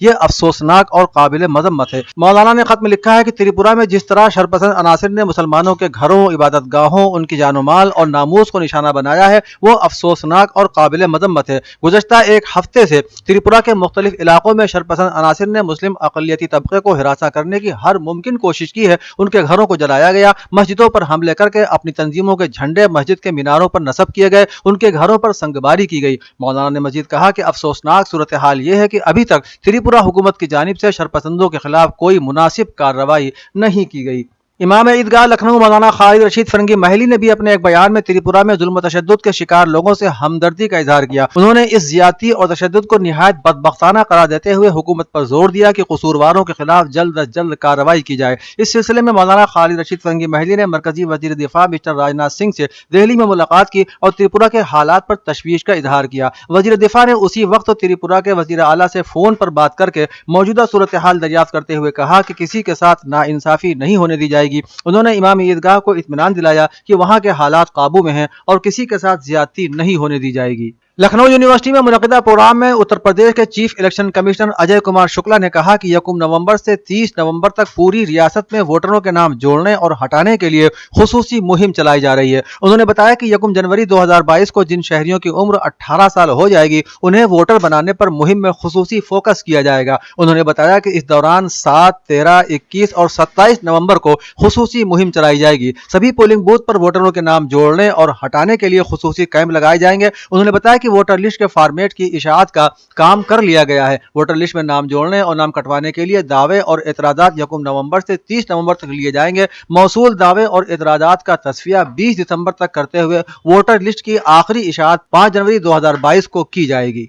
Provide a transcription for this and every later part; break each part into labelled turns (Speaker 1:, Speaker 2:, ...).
Speaker 1: یہ افسوسناک اور قابل مذمت ہے۔ مولانا نے خط میں لکھا ہے کہ تریپورہ میں جس طرح شرپسند عناصر نے مسلمانوں کے گھروں، عبادت گاہوں، ان کی جان و مال اور ناموس کو نشانہ بنایا ہے، وہ افسوسناک اور قابل مذمت ہے۔ گزشتہ ایک ہفتے سے تریپورہ کے مختلف علاقوں میں شرپسند عناصر نے مسلم اقلیتی طبقے کو ہراساں کرنے کی ہر ممکن کوشش کی ہے۔ ان کے گھروں کو جلایا گیا، مسجدوں پر حملے کر کے اپنی تنظیموں کے جھنڈے مسجد کے میناروں پر نصب کیے گئے، ان کے گھروں پر سنگباری کی گئی۔ مولانا نے مزید کہا کہ افسوسناک صورتحال یہ ہے کہ ابھی تک تریپورہ حکومت کی جانب سے شرپسندوں کے خلاف کوئی مناسب کارروائی نہیں کی گئی۔ امام عیدگاہ لکھنؤ مولانا خالد رشید فرنگی محلی نے بھی اپنے ایک بیان میں تریپورہ میں ظلم و تشدد کے شکار لوگوں سے ہمدردی کا اظہار کیا۔ انہوں نے اس زیادتی اور تشدد کو نہایت بدبختانہ قرار دیتے ہوئے حکومت پر زور دیا کہ قصورواروں کے خلاف جلد از جلد کارروائی کی جائے۔ اس سلسلے میں مولانا خالد رشید فرنگی محلی نے مرکزی وزیر دفاع مسٹر راجناتھ سنگھ سے دہلی میں ملاقات کی اور تریپورہ کے حالات پر تشویش کا اظہار کیا۔ وزیر دفاع نے اسی وقت تریپورہ کے وزیر اعلیٰ سے فون پر بات کر کے موجودہ صورتحال دریافت کرتے ہوئے کہا کہ کسی کے ساتھ ناانصافی نہیں ہونے دی جائے گی۔ انہوں نے امام عیدگاہ کو اطمینان دلایا کہ وہاں کے حالات قابو میں ہیں اور کسی کے ساتھ زیادتی نہیں ہونے دی جائے گی۔ لکھنؤ یونیورسٹی میں منعقدہ پروگرام میں اتر پردیش کے chief election commissioner Ajay Kumar Shukla نے کہا کہ 1 نومبر سے 30 نومبر تک پوری ریاست میں ووٹروں کے نام جوڑنے اور ہٹانے کے لیے خصوصی مہم چلائی جا رہی ہے۔ انہوں نے بتایا کہ 1 جنوری 2022 کو جن شہریوں کی عمر 18 سال ہو جائے گی انہیں ووٹر بنانے پر مہم میں خصوصی فوکس کیا جائے گا۔ انہوں نے بتایا کہ اس دوران 7, 13, 21 اور 27 نومبر کو خصوصی مہم چلائی جائے گی۔ سبھی پولنگ بوتھ پر ووٹروں کے نام جوڑنے اور ہٹانے کے لیے خصوصی کیمپ لگائے جائیں گے۔ انہوں نے بتایا کہ ووٹر لسٹ کے فارمیٹ کی اشاعت کا کام کر لیا گیا ہے۔ ووٹر لسٹ میں نام جوڑنے اور نام کٹوانے کے لیے دعوے اور اعتراضات 1 نومبر سے 30 نومبر تک لیے جائیں گے۔ موصول دعوے اور اعتراضات کا تصفیہ 20 دسمبر تک کرتے ہوئے ووٹر لسٹ کی آخری اشاعت 5 جنوری 2022 کو کی جائے گی۔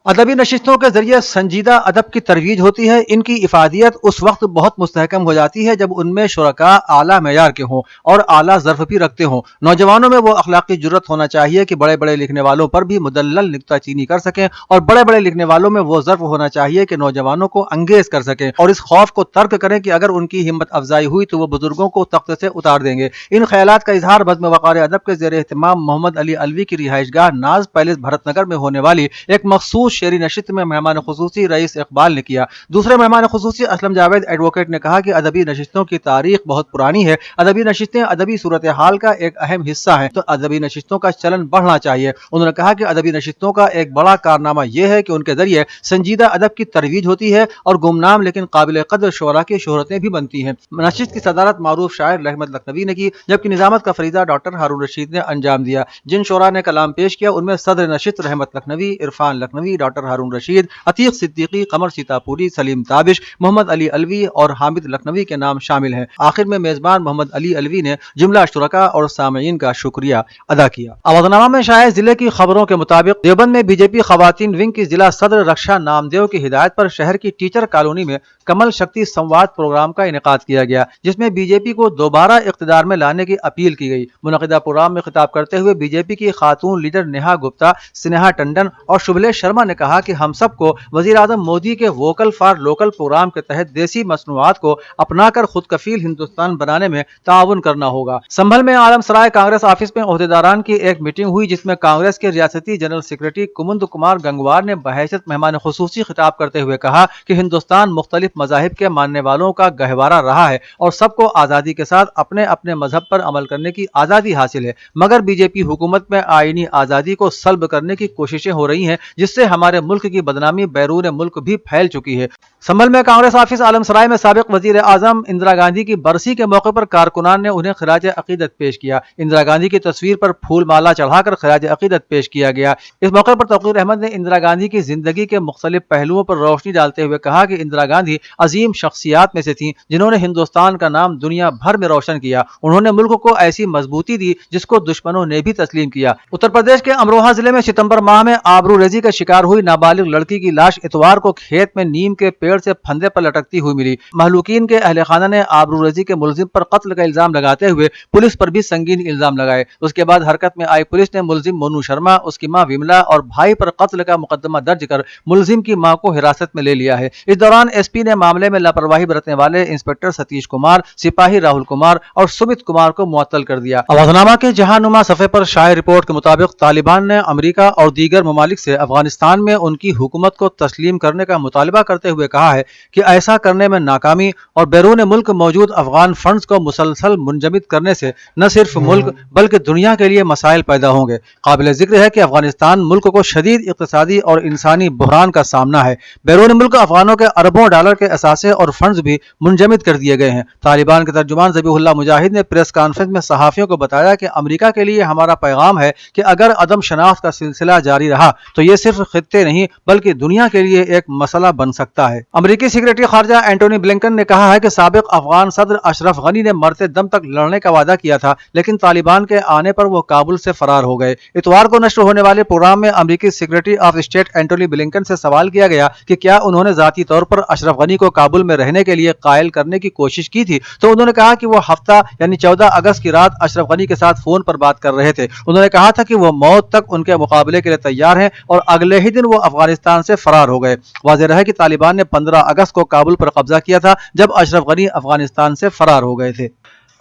Speaker 1: ادبی نشستوں کے ذریعے سنجیدہ ادب کی ترویج ہوتی ہے۔ ان کی افادیت اس وقت بہت مستحکم ہو جاتی ہے جب ان میں شرکاء اعلیٰ معیار کے ہوں اور اعلیٰ ظرف بھی رکھتے ہوں۔ نوجوانوں میں وہ اخلاقی جرأت ہونا چاہیے کہ بڑے بڑے لکھنے والوں پر بھی مدلل نکتہ چینی کر سکیں، اور بڑے بڑے لکھنے والوں میں وہ ظرف ہونا چاہیے کہ نوجوانوں کو انگیز کر سکیں اور اس خوف کو ترک کریں کہ اگر ان کی ہمت افزائی ہوئی تو وہ بزرگوں کو تخت سے اتار دیں گے۔ ان خیالات کا اظہار بزم وقار ادب کے زیر اہتمام محمد علی الوی کی رہائش گاہ ناز پیلس بھرت نگر میں ہونے والی ایک مخصوص شعری نشست میں مہمان خصوصی رئیس اقبال نے کیا۔ دوسرے مہمان خصوصی اسلم جاوید ایڈوکیٹ نے کہا کہ ادبی نشستوں کی تاریخ بہت پرانی ہے۔ ادبی نشستیں ادبی صورتحال کا ایک اہم حصہ ہیں، تو ادبی نشستوں کا چلن بڑھنا چاہیے۔ انہوں نے کہا کہ ادبی نشستوں کا ایک بڑا کارنامہ یہ ہے کہ ان کے ذریعے سنجیدہ ادب کی ترویج ہوتی ہے اور گمنام لیکن قابل قدر شعراء کی شہرتیں بھی بنتی ہیں۔ نشست کی صدارت معروف شاعر رحمت لکھنوی نے کی، جبکہ نظامت کا فریضہ ڈاکٹر ہارون رشید نے انجام دیا۔ جن شعراء نے کلام پیش کیا ان میں صدر نشست رحمت لکھنوی، عرفان لکھنوی، ڈاکٹر ہارون رشید، عتیق صدیقی، قمر سیتاپوری، سلیم تابش، محمد علی الوی اور حامد لکھنوی کے نام شامل ہیں۔ آخر میں میزبان محمد علی الوی نے جملہ شرکاء اور سامعین کا شکریہ ادا کیا۔ آوازنامہ میں شائع ضلع کی خبروں کے مطابق دیوبند میں بی جے پی خواتین ونگ کی ضلع صدر رکشا نامدیو کی ہدایت پر شہر کی ٹیچر کالونی میں کمل شکتی سمواد پروگرام کا انعقاد کیا گیا، جس میں بی جے پی کو دوبارہ اقتدار میں لانے کی اپیل کی گئی۔ منعقدہ پروگرام میں خطاب کرتے ہوئے بی جے پی کی خاتون لیڈر نیہا گپتا، سنیہا ٹنڈن اور شبھلیش شرما نے کہا کہ ہم سب کو وزیر اعظم مودی کے ووکل فار لوکل پروگرام کے تحت دیسی مصنوعات کو اپنا کر خود کفیل ہندوستان بنانے میں تعاون کرنا ہوگا۔ سنبھل میں عالم سرائے کانگریس آفس میں عہدیداران کی ایک میٹنگ ہوئی، جس میں کانگریس کے ریاستی جنرل سیکرٹری کمند کمار گنگوار نے بحیثیت مہمان خصوصی خطاب کرتے ہوئے کہا کہ ہندوستان مختلف مذاہب کے ماننے والوں کا گہوارہ رہا ہے اور سب کو آزادی کے ساتھ اپنے اپنے مذہب پر عمل کرنے کی آزادی حاصل ہے، مگر بی جے پی حکومت میں آئینی آزادی کو سلب کرنے کی کوششیں ہو رہی ہیں، جس سے ہمارے ملک کی بدنامی بیرون ملک بھی پھیل چکی ہے۔ سنبھل میں کانگریس آفس عالم سرائے میں سابق وزیر اعظم اندرا گاندھی کی برسی کے موقع پر کارکنان نے انہیں خراج عقیدت پیش کیا۔ اندرا گاندھی کی تصویر پر پھول مالا چڑھا کر خراج عقیدت پیش کیا گیا۔ اس موقع پر توقیر احمد نے اندرا گاندھی کی زندگی کے مختلف پہلوؤں پر روشنی ڈالتے ہوئے کہا کہ اندرا گاندھی عظیم شخصیات میں سے تھیں جنہوں نے ہندوستان کا نام دنیا بھر میں روشن کیا۔ انہوں نے ملک کو ایسی مضبوطی دی جس کو دشمنوں نے بھی تسلیم کیا۔ اتر پردیش کے امروہہ ضلع میں ستمبر ماہ میں آبرو ریزی کا شکار ہوئی نابالغ لڑکی کی لاش اتوار کو کھیت میں نیم کے پیڑ سے پھندے پر لٹکتی ہوئی ملی۔ مہلوکین کے اہل خانہ نے آبرو ریزی کے ملزم پر قتل کا الزام لگاتے ہوئے پولیس پر بھی سنگین الزام لگائے۔ اس کے بعد حرکت میں آئی پولیس نے ملزم منو شرما، اس کی ماں وملا اور بھائی پر قتل کا مقدمہ درج کر ملزم کی ماں کو حراست میں لے لیا ہے۔ اس دوران ایس پی نے معاملے میں لاپرواہی برتنے والے انسپکٹر ستیش کمار، سپاہی راہل کمار اور سمت کمار کو معطل کر دیا۔ آوازنامہ کے جہاں نما صفحے پر شائع رپورٹ کے مطابق طالبان نے امریکہ اور دیگر ممالک سے افغانستان ترجمان میں ان کی حکومت کو تسلیم کرنے کا مطالبہ کرتے ہوئے کہا ہے کہ ایسا کرنے میں ناکامی اور بیرون ملک موجود افغان فنڈز کو مسلسل منجمد کرنے سے نہ صرف ملک بلکہ دنیا کے لیے مسائل پیدا ہوں گے۔ قابل ذکر ہے کہ افغانستان ملک کو شدید اقتصادی اور انسانی بحران کا سامنا ہے۔ بیرون ملک افغانوں کے اربوں ڈالر کے اثاثے اور فنڈز بھی منجمد کر دیے گئے ہیں۔ طالبان کے ترجمان ذبیح اللہ مجاہد نے پریس کانفرنس میں صحافیوں کو بتایا کہ امریکہ کے لیے ہمارا پیغام ہے کہ اگر عدم شناخت کا سلسلہ جاری رہا تو یہ صرف خطے نہیں بلکہ دنیا کے لیے ایک مسئلہ بن سکتا ہے۔ امریکی سیکریٹری خارجہ اینٹونی بلنکن نے کہا ہے کہ سابق افغان صدر اشرف غنی نے مرتے دم تک لڑنے کا وعدہ کیا تھا، لیکن طالبان کے آنے پر وہ کابل سے فرار ہو گئے۔ اتوار کو نشر ہونے والے پروگرام میں امریکی secretary of state Antony Blinken سے سوال کیا گیا کہ کیا انہوں نے ذاتی طور پر اشرف غنی کو کابل میں رہنے کے لیے قائل کرنے کی کوشش کی تھی، تو انہوں نے کہا کہ وہ ہفتہ یعنی 14 اگست کی رات اشرف غنی کے ساتھ فون پر بات کر رہے تھے۔ انہوں نے کہا تھا کہ وہ موت تک ان کے مقابلے کے لیے تیار ہیں اور اگلے ہی دن وہ افغانستان سے فرار ہو گئے۔ واضح رہے کہ طالبان نے 15 اگست کو کابل پر قبضہ کیا تھا جب اشرف غنی افغانستان سے فرار ہو گئے تھے۔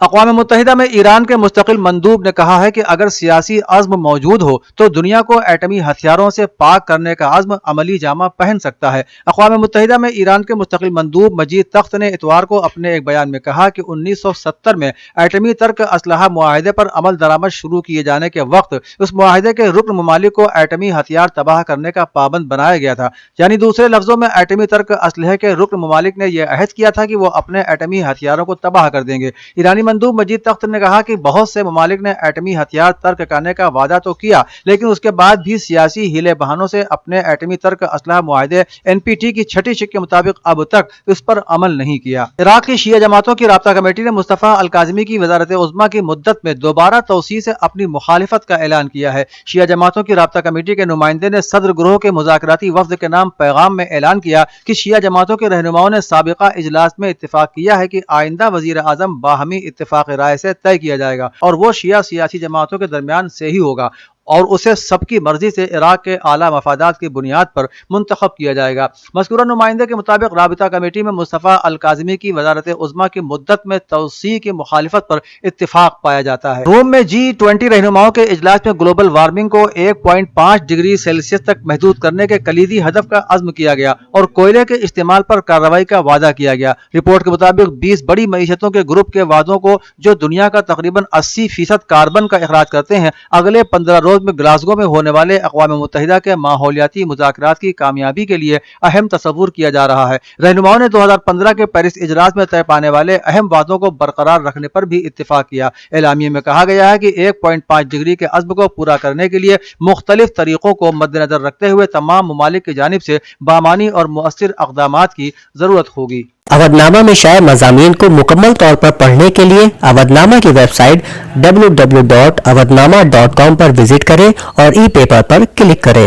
Speaker 1: اقوام متحدہ میں ایران کے مستقل مندوب نے کہا ہے کہ اگر سیاسی عزم موجود ہو تو دنیا کو ایٹمی ہتھیاروں سے پاک کرنے کا عزم عملی جامہ پہن سکتا ہے۔ اقوام متحدہ میں ایران کے مستقل مندوب مجید تخت نے اتوار کو اپنے ایک بیان میں کہا کہ 1970 میں ایٹمی ترک اسلحہ معاہدے پر عمل درآمد شروع کیے جانے کے وقت اس معاہدے کے رکن ممالک کو ایٹمی ہتھیار تباہ کرنے کا پابند بنایا گیا تھا۔ یعنی دوسرے لفظوں میں ایٹمی ترک اسلحے کے رکن ممالک نے یہ عہد کیا تھا کہ وہ اپنے ایٹمی ہتھیاروں کو تباہ کر دیں گے۔ ایرانی مندوب مجید تخت نے کہا کہ بہت سے ممالک نے ایٹمی ہتھیار ترک کرنے کا وعدہ تو کیا، لیکن اس کے بعد بھی سیاسی ہیلے بہانوں سے اپنے ایٹمی ترک اسلحہ معاہدے NPT کی چھٹی شق کے مطابق اب تک اس پر عمل نہیں کیا۔ عراق کی شیعہ جماعتوں کی رابطہ کمیٹی نے مصطفیٰ الکاظمی کی وزارت عظمیٰ کی مدت میں دوبارہ توسیع سے اپنی مخالفت کا اعلان کیا ہے۔ شیعہ جماعتوں کی رابطہ کمیٹی کے نمائندے نے صدر گروہ کے مذاکراتی وفد کے نام پیغام میں اعلان کیا کہ شیعہ جماعتوں کے رہنماؤں نے سابقہ اجلاس میں اتفاق کیا ہے کہ آئندہ وزیر اعظم باہمی اتفاق رائے سے طے کیا جائے گا اور وہ شیعہ سیاسی جماعتوں کے درمیان سے ہی ہوگا اور اسے سب کی مرضی سے عراق کے اعلیٰ مفادات کی بنیاد پر منتخب کیا جائے گا۔ مذکورہ نمائندے کے مطابق رابطہ کمیٹی میں مصطفیٰ الکاظمی کی وزارت عظمیٰ کی مدت میں توسیع کی مخالفت پر اتفاق پایا جاتا ہے۔ روم میں G20 رہنماؤں کے اجلاس میں گلوبل وارمنگ کو 1.5 ڈگری سیلسیس تک محدود کرنے کے کلیدی ہدف کا عزم کیا گیا اور کوئلے کے استعمال پر کارروائی کا وعدہ کیا گیا۔ رپورٹ کے مطابق 20 بڑی معیشتوں کے گروپ کے وعدوں کو جو دنیا کا تقریباً 80% کاربن کا اخراج کرتے ہیں اگلے 15 روز میں گلاسگو میں ہونے والے اقوام متحدہ کے ماحولیاتی مذاکرات کی کامیابی کے لیے اہم تصور کیا جا رہا ہے۔ رہنماؤں نے 2015 کے پیرس اجلاس میں طے پانے والے اہم وعدوں کو برقرار رکھنے پر بھی اتفاق کیا۔ اعلامیے میں کہا گیا ہے کہ 1.5 ڈگری کے عزم کو پورا کرنے کے لیے مختلف طریقوں کو مد نظر رکھتے ہوئے تمام ممالک کی جانب سے بامعنی اور مؤثر اقدامات کی ضرورت ہوگی۔
Speaker 2: اودھ نامہ میں شائع مضامین کو مکمل طور پر پڑھنے کے لیے اودھ نامہ کی ویب سائٹ www.awadhnama.com پر وزٹ کریں اور ای پیپر پر کلک کریں۔